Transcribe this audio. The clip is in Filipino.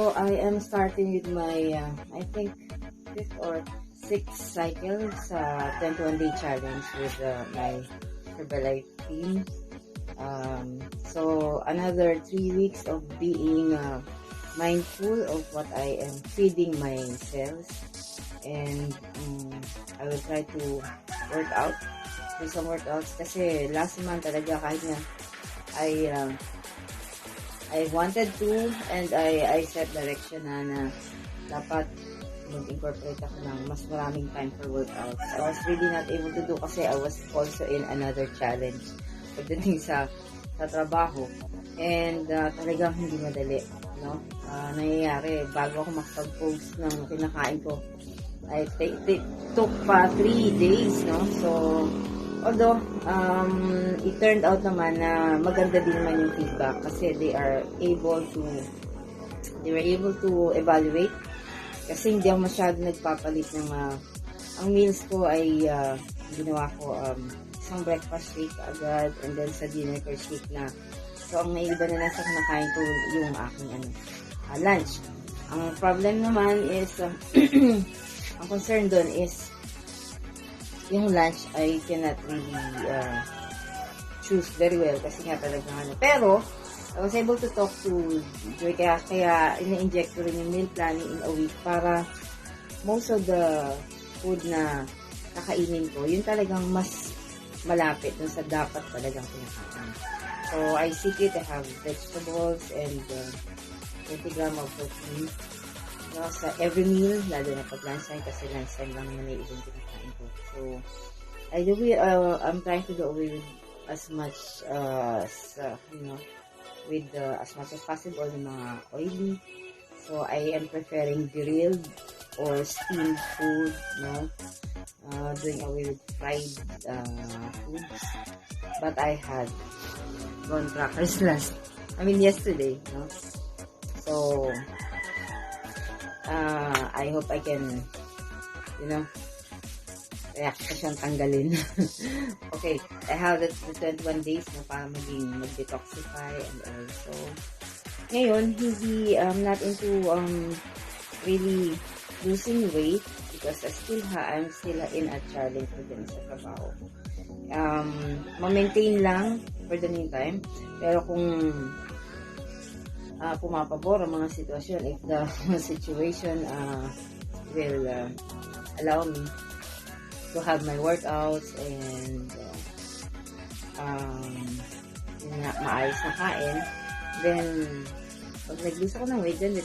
So I am starting with my, I think, 5th or 6th cycle sa 21-day challenge with my Herbalife team. So another 3 weeks of being mindful of what I am feeding my cells, and I will try to work out, do some workouts, kasi last month talaga kahit na I wanted to, and I set direction na dapat mag-incorporate ako ng mas maraming time for workouts. I was really not able to do kasi I was also in another challenge pagdating sa trabaho. And talagang hindi madali, no? Nangyayari, bago ako makapag-post ng kinakain ko, it took pa 3 days, no? So, although, it turned out naman na maganda din naman yung feedback kasi they were able to evaluate, kasi hindi ako masyado nagpapalit ng ang meals ko ay ginawa ko isang breakfast shake agad, and then sa dinner ko shake na. So, ang naiba na lang sa kinakain ko yung aking lunch. Ang problem naman is, ang concern doon is, yung lunch I cannot really choose very well kasi nga talaga Pero, I was able to talk to Joy, kaya ina-inject ko rin yung meal planning in a week para most of the food na kakainin ko, yun talagang mas malapit dun sa dapat talagang kinakain. So, I secret I have vegetables and 20 gram of protein. Sa every meal, lalo na pag lunchtime, kasi lunchtime lang naman yung ibang kinakain ko. So, I'm trying to go away with as much as much as possible yung mga oily. So, I am preferring grilled or steamed food, no? Doing away with fried foods. But I had gone crackers yesterday, no? So, I hope I can, kaya siyang tanggalin. Okay, I have the 21 days na para mag-detoxify, and also, ngayon, I'm not into really losing weight because I'm still in a challenge din sa trabaho. Ma-maintain lang for the meantime, pero kung pumapabor ang mga sitwasyon, if the situation will allow me to have my workouts and maayos na kain, then pag nag-lose ako ng weight, then